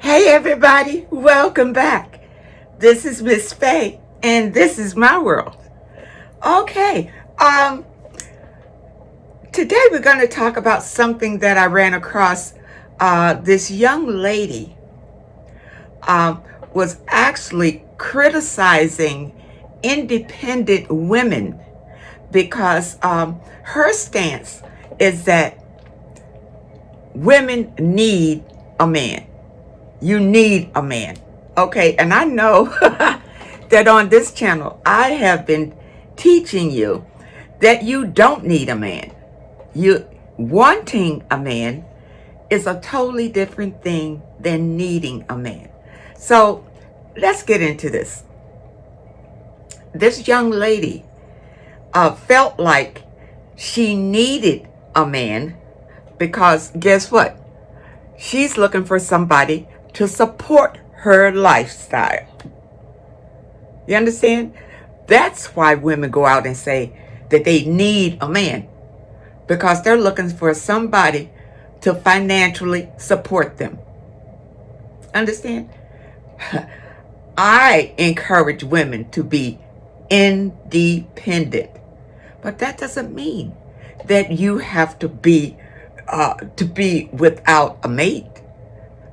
Hey everybody, welcome back. This is Miss Faye, and this is my world. Okay, today we're going to talk about something that I ran across. This young lady was actually criticizing independent women because her stance is that women need a man. You need a man. Okay, and I know that on this channel, I have been teaching you that you don't need a man. You wanting a man is a totally different thing than needing a man. So let's get into this. This young lady felt like she needed a man because guess what? She's looking for somebody to support her lifestyle. You understand? That's why women go out and say that they need a man, because they're looking for somebody to financially support them. Understand? I encourage women to be independent, but that doesn't mean that you have to be without a mate.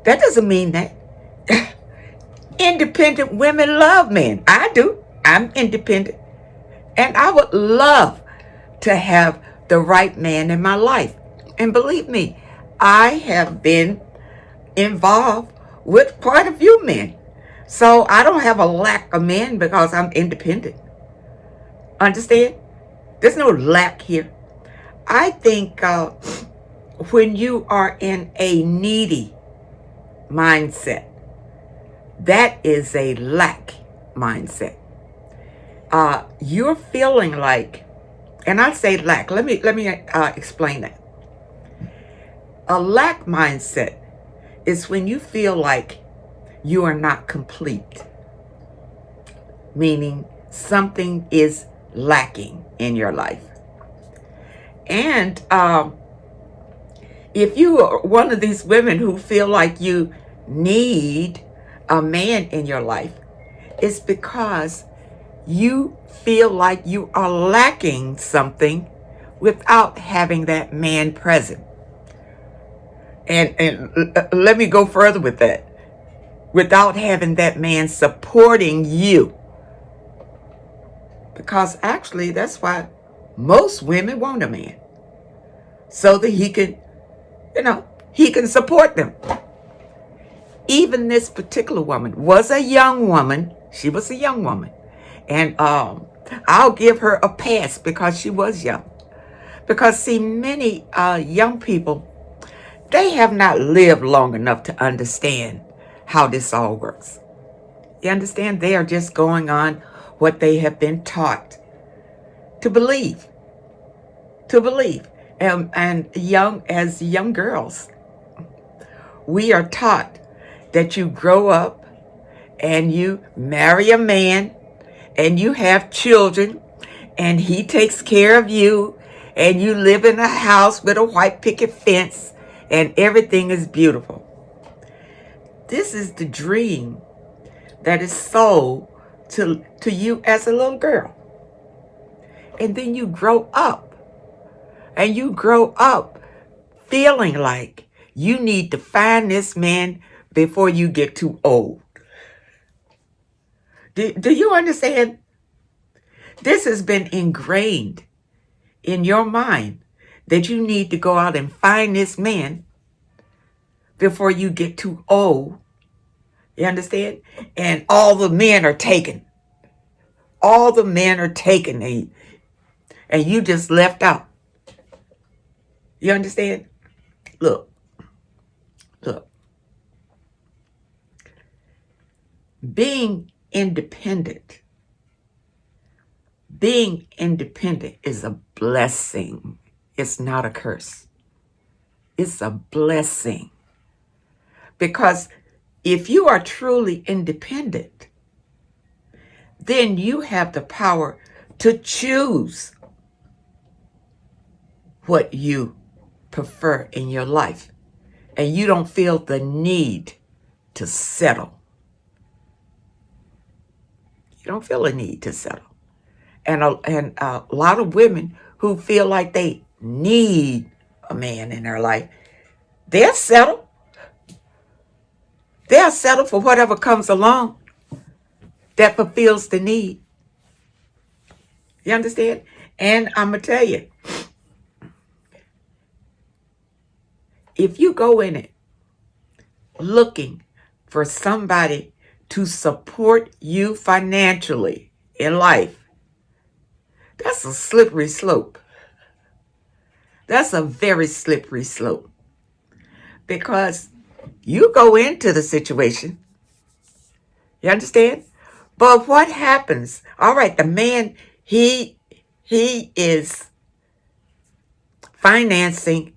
That doesn't mean that. Independent women love men. I do. I'm independent. And I would love to have the right man in my life. And believe me, I have been involved with quite a few men. So I don't have a lack of men because I'm independent. Understand? There's no lack here. I think when you are in a needy mindset, that is a lack mindset. You're feeling like, and I say lack. Let me explain that. A lack mindset is when you feel like you are not complete, meaning something is lacking in your life. And if you are one of these women who feel like you need a man in your life, it's because you feel like you are lacking something without having that man present. And let me go further with that. Without having that man supporting you. Because actually that's why most women want a man. So that he can, he can support them. Even this particular woman was a young woman. She was a young woman. And I'll give her a pass because she was young. Because, see, many young people, they have not lived long enough to understand how this all works. You understand? They are just going on what they have been taught to believe. To believe. And young girls, we are taught that you grow up and you marry a man and you have children and he takes care of you and you live in a house with a white picket fence and everything is beautiful. This is the dream that is sold to you as a little girl. And then you grow up and you grow up feeling like you need to find this man before you get too old. Do you understand? This has been ingrained in your mind that you need to go out and find this man before you get too old. You understand? And all the men are taken. All the men are taken and you just left out. You understand? Look. Being independent is a blessing. It's not a curse. It's a blessing. Because if you are truly independent, then you have the power to choose what you prefer in your life. And you don't feel the need to settle. You don't feel a need to settle. And a lot of women who feel like they need a man in their life, they'll settle. They'll settle for whatever comes along that fulfills the need. You understand? And I'm going to tell you, if you go in it looking for somebody to support you financially in life, that's a slippery slope. That's a very slippery slope. Because you go into the situation, you understand? But what happens? All right, the man, he is financing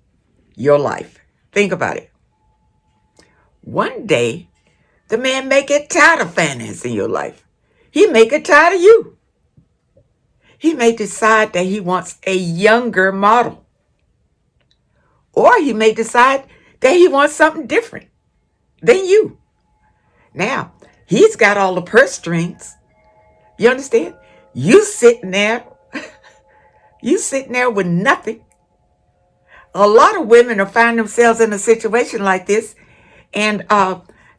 your life. Think about it. One day, the man may get tired of financing your life. He may get tired of you. He may decide that he wants a younger model. Or he may decide that he wants something different than you. Now, he's got all the purse strings. You understand? You sitting there with nothing. A lot of women are finding themselves in a situation like this, and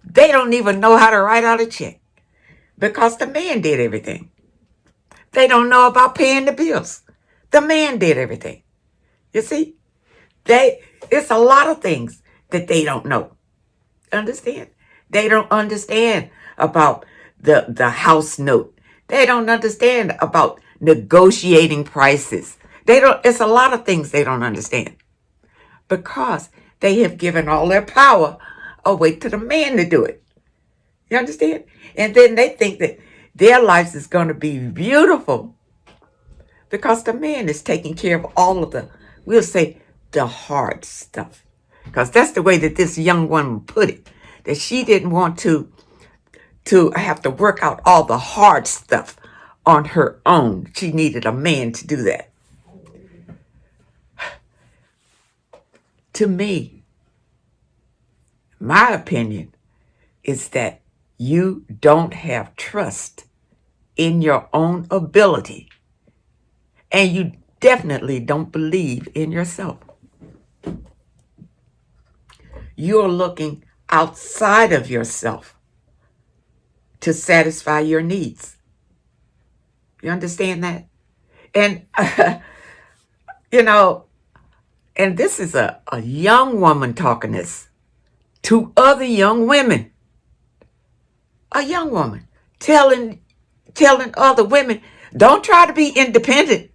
they don't even know how to write out a check because the man did everything. They don't know about paying the bills. The man did everything. You see? It's a lot of things that they don't know. Understand? They don't understand about the house note. They don't understand about negotiating prices. It's a lot of things they don't understand because they have given all their power away to the man to do it. You understand? And then they think that their lives is going to be beautiful because the man is taking care of all of we'll say, the hard stuff. Because that's the way that this young woman put it, that she didn't want to have to work out all the hard stuff on her own. She needed a man to do that. To me, my opinion is that you don't have trust in your own ability, and you definitely don't believe in yourself. You're looking outside of yourself to satisfy your needs. You understand that? And, and this is a young woman talking this to other young women. A young woman telling other women, don't try to be independent.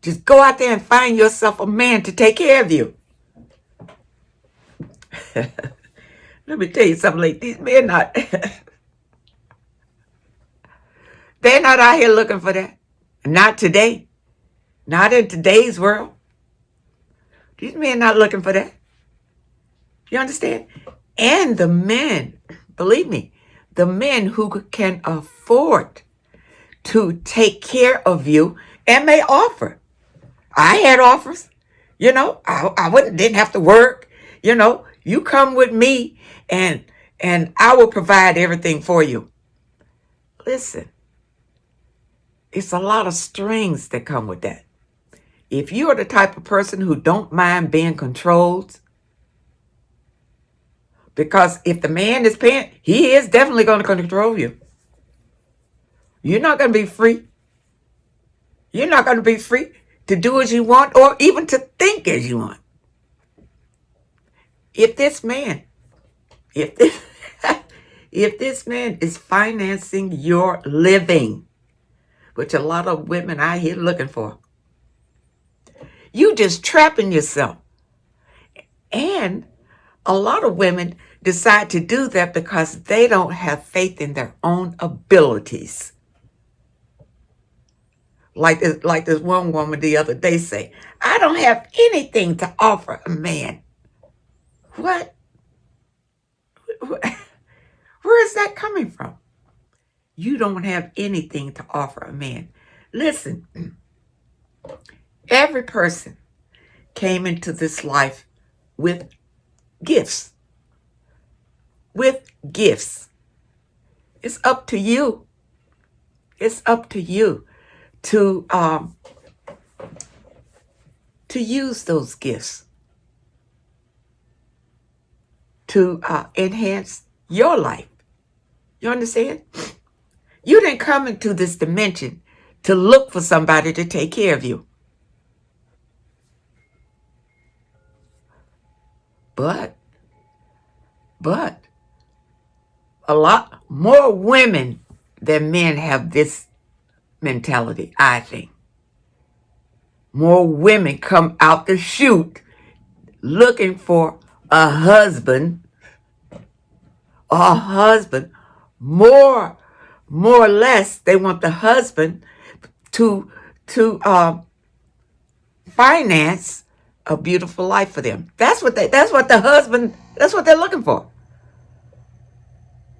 Just go out there and find yourself a man to take care of you. Let me tell you something, like these men they're not out here looking for that. Not today. Not in today's world. These men not looking for that. You understand? And the men, believe me, the men who can afford to take care of you and may offer. I had offers. I didn't have to work. You come with me and I will provide everything for you. Listen, it's a lot of strings that come with that. If you are the type of person who don't mind being controlled, because if the man is paying, he is definitely going to control you. You're not going to be free. You're not going to be free to do as you want or even to think as you want. If this man is financing your living, which a lot of women out here looking for, you just trapping yourself. And a lot of women decide to do that because they don't have faith in their own abilities. Like this one woman the other day say, I don't have anything to offer a man. What? Where is that coming from? You don't have anything to offer a man. Listen, every person came into this life with gifts. with gifts. It's up to you. It's up to you to use those gifts to enhance your life. You understand? You didn't come into this dimension to look for somebody to take care of you. But a lot more women than men have this mentality, I think. More women come out the chute looking for a husband more or less they want the husband to finance a beautiful life for them. That's what they're looking for.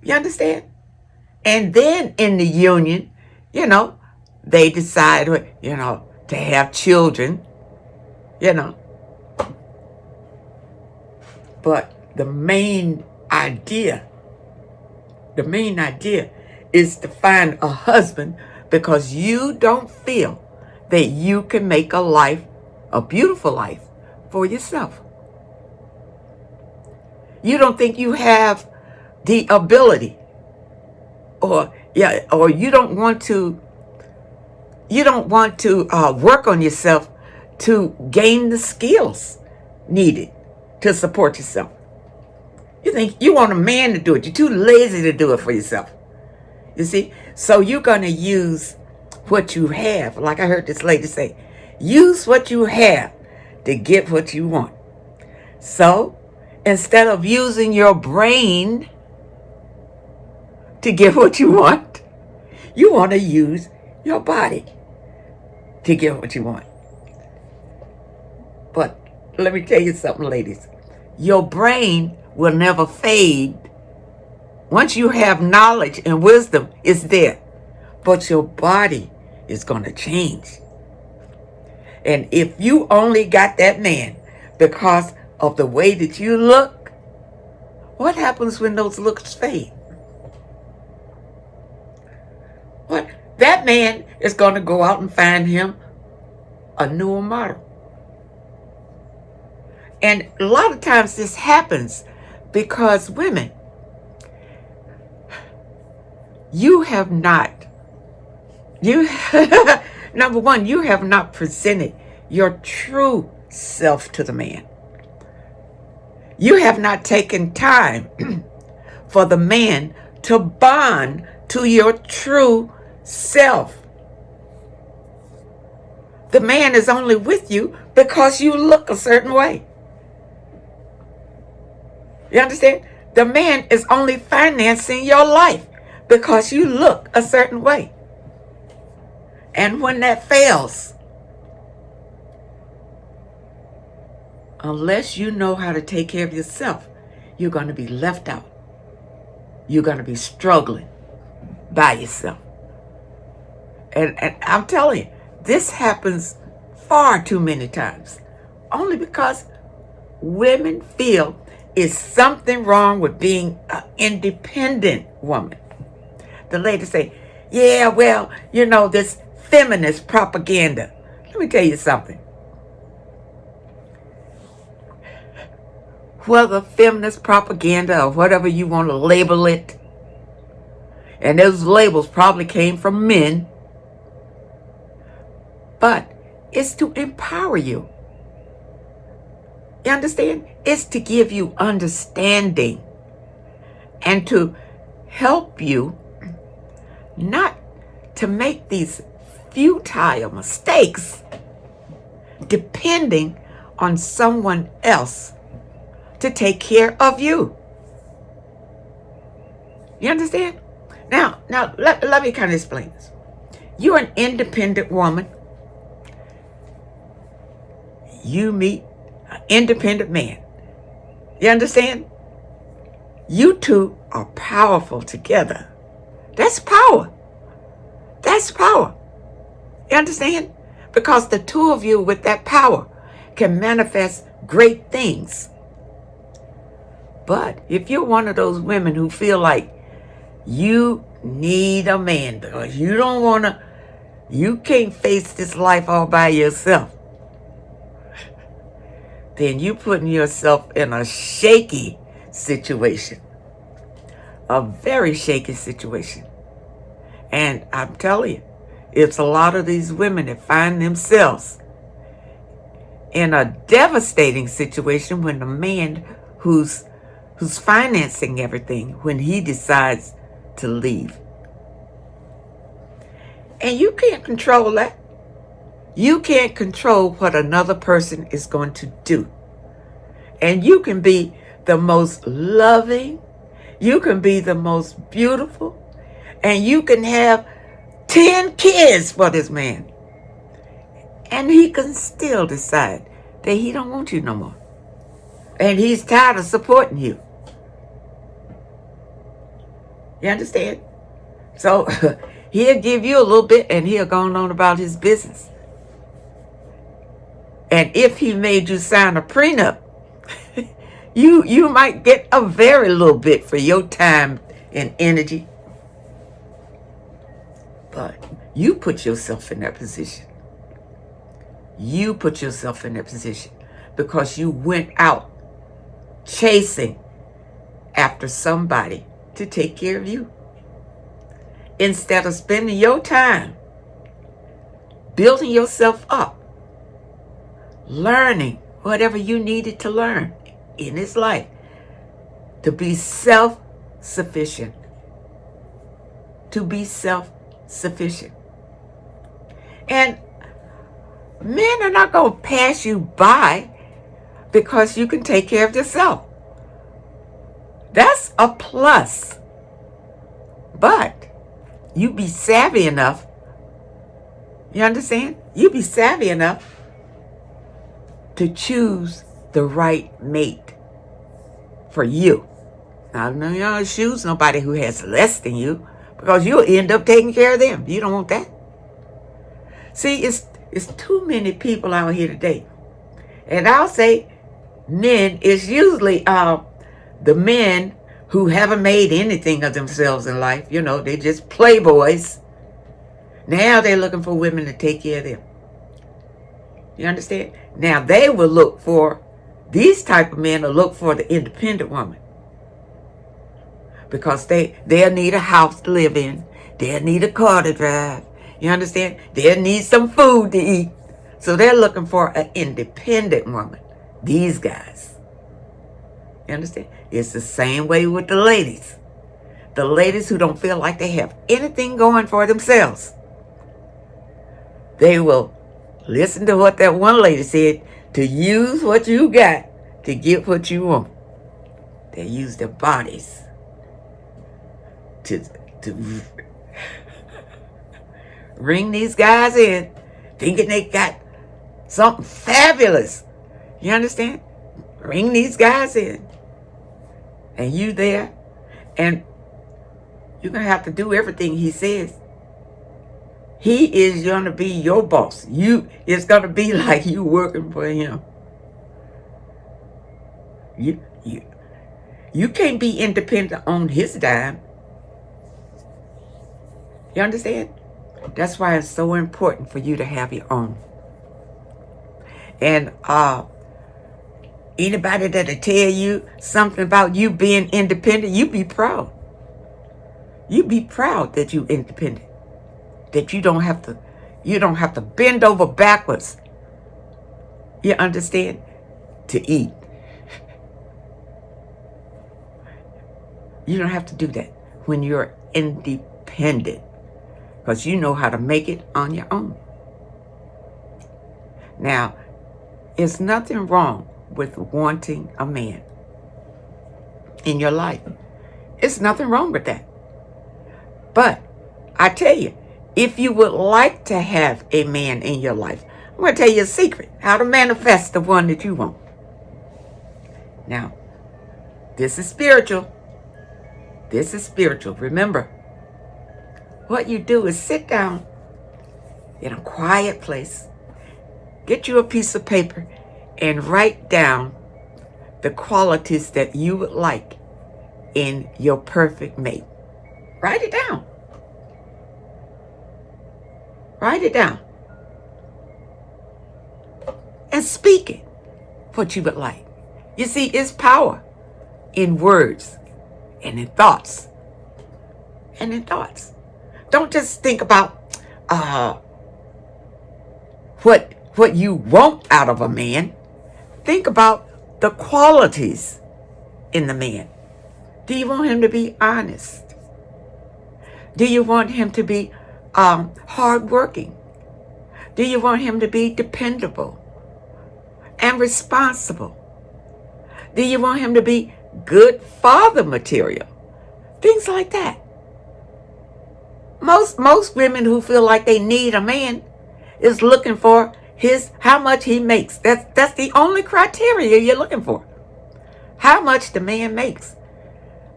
You understand? And then in the union, they decide, to have children, But the main idea is to find a husband because you don't feel that you can make a beautiful life for yourself. You don't think you have the ability or you don't want to work on yourself to gain the skills needed to support yourself. You think you want a man to do it. You're too lazy to do it for yourself. You see? So you're going to use what you have. Like I heard this lady say, use what you have to get what you want. So instead of using your brain to get what you want to use your body to get what you want. But let me tell you something, ladies. Your brain will never fade. Once you have knowledge and wisdom, it's there. But your body is going to change. And if you only got that man because of the way that you look, what happens when those looks fade? What? That man is going to go out and find him a newer model. And a lot of times this happens because women, number one, you have not presented your true self to the man. You have not taken time for the man to bond to your true self. The man is only with you because you look a certain way. You understand? The man is only financing your life because you look a certain way. And when that fails, unless you know how to take care of yourself, you're going to be left out. You're going to be struggling by yourself. And I'm telling you, this happens far too many times. Only because women feel is something wrong with being an independent woman. The ladies say, yeah, well, this feminist propaganda. Let me tell you something. Whether feminist propaganda or whatever you want to label it, and those labels probably came from men, but it's to empower you. You understand? It's to give you understanding and to help you not to make these futile mistakes depending on someone else to take care of you. You understand? Now let me kind of explain this. You're an independent woman. You meet an independent man. You understand? You two are powerful together. That's power. That's power. You understand? Because the two of you with that power can manifest great things. But if you're one of those women who feel like you need a man because you don't want to, you can't face this life all by yourself, then you're putting yourself in a shaky situation. A very shaky situation. And I'm telling you, it's a lot of these women that find themselves in a devastating situation when the man who's financing everything, when he decides to leave. And you can't control that. You can't control what another person is going to do. And you can be the most loving, you can be the most beautiful, and you can have 10 kids for this man. And he can still decide that he don't want you no more. And he's tired of supporting you. You understand? So he'll give you a little bit and he'll go on about his business. And if he made you sign a prenup, you might get a very little bit for your time and energy. But you put yourself in that position. You put yourself in that position because you went out chasing after somebody to take care of you. Instead of spending your time building yourself up, learning whatever you needed to learn in this life to be self-sufficient. To be self-sufficient. And men are not going to pass you by because you can take care of yourself. That's a plus. But you be savvy enough, you understand? You be savvy enough to choose the right mate for you. Now, you don't choose nobody who has less than you because you'll end up taking care of them. You don't want that. See, it's too many people out here today. And I'll say men is usually the men who haven't made anything of themselves in life. You know, they just playboys. Now they're looking for women to take care of them. You understand? Now they will look for, these type of men will look for the independent woman. Because they'll need a house to live in. They'll need a car to drive. You understand? They'll need some food to eat. So they're looking for an independent woman. These guys. You understand? It's the same way with the ladies. The ladies who don't feel like they have anything going for themselves. They will listen to what that one lady said, to use what you got to get what you want. They use their bodies to ring these guys in, thinking they got something fabulous. You understand? Ring these guys in. And you there, and you're going to have to do everything he says. He is going to be your boss. It's going to be like you working for him. You can't be independent on his dime. You understand? That's why it's so important for you to have your own. And anybody that'll tell you something about you being independent, you be proud. You be proud that you're independent. That you don't have to bend over backwards. You understand? To eat. You don't have to do that when you're independent. Because you know how to make it on your own. Now, there's nothing wrong with wanting a man in your life. It's nothing wrong with that. But I tell you, if you would like to have a man in your life, I'm going to tell you a secret, how to manifest the one that you want. Now, this is spiritual. This is spiritual. Remember, what you do is sit down in a quiet place, get you a piece of paper, and write down the qualities that you would like in your perfect mate. Write it down. Write it down. And speak it, what you would like. You see, it's power in words and in thoughts. And in thoughts. Don't just think about what you want out of a man. Think about the qualities in the man. Do you want him to be honest? Do you want him to be hardworking? Do you want him to be dependable and responsible? Do you want him to be good father material? Things like that. Most women who feel like they need a man is looking for how much he makes. That's the only criteria you're looking for. How much the man makes.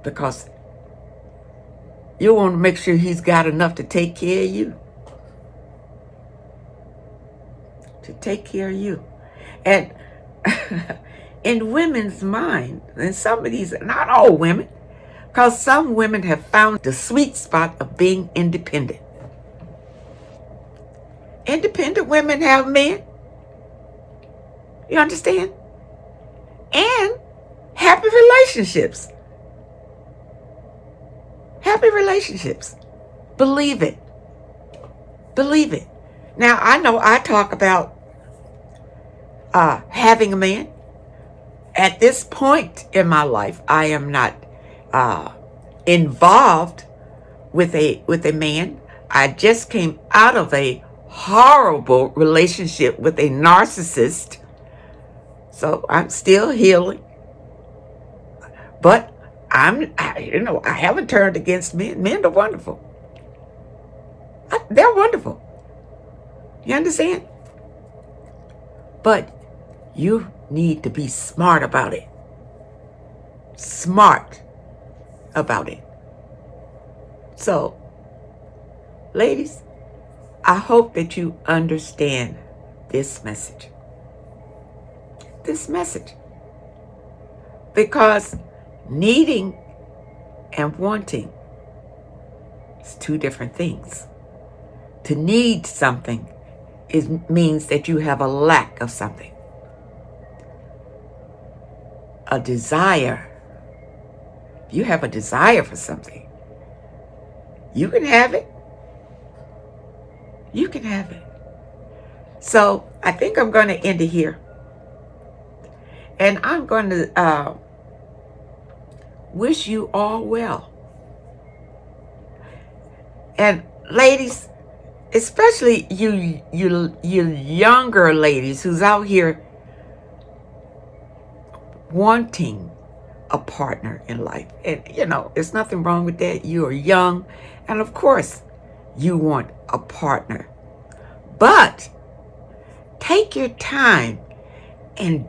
Because you want to make sure he's got enough to take care of you. To take care of you. And in women's mind, and some of these, not all women, because some women have found the sweet spot of being independent. Independent women have men. You understand? And happy relationships. Happy relationships. Believe it. Believe it. Now, I know I talk about having a man. At this point in my life, I am not involved with a man. I just came out of a horrible relationship with a narcissist. So I'm still healing. But I haven't turned against men. Men are wonderful. They're wonderful. You understand? But you need to be smart about it. Smart about it. So, ladies, I hope that you understand this message. This message. Because needing and wanting is two different things. To need something means that you have a lack of something. A desire. If you have a desire for something, you can have it. You can have it. So I think I'm going to end it here. And I'm going to wish you all well. And ladies, especially you younger ladies who's out here wanting a partner in life. And, there's nothing wrong with that. You are young. And, of course, you want a partner. But take your time and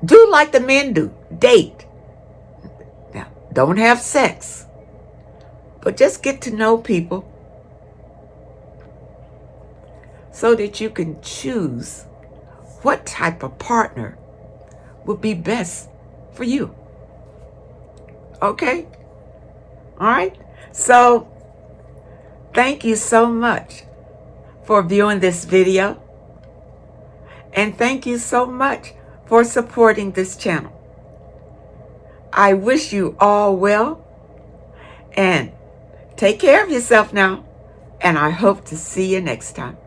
do like the men do. Date. Now, don't have sex. But just get to know people so that you can choose what type of partner would be best for you. Okay? All right? So, thank you so much for viewing this video. And thank you so much for supporting this channel. I wish you all well. And take care of yourself now. And I hope to see you next time.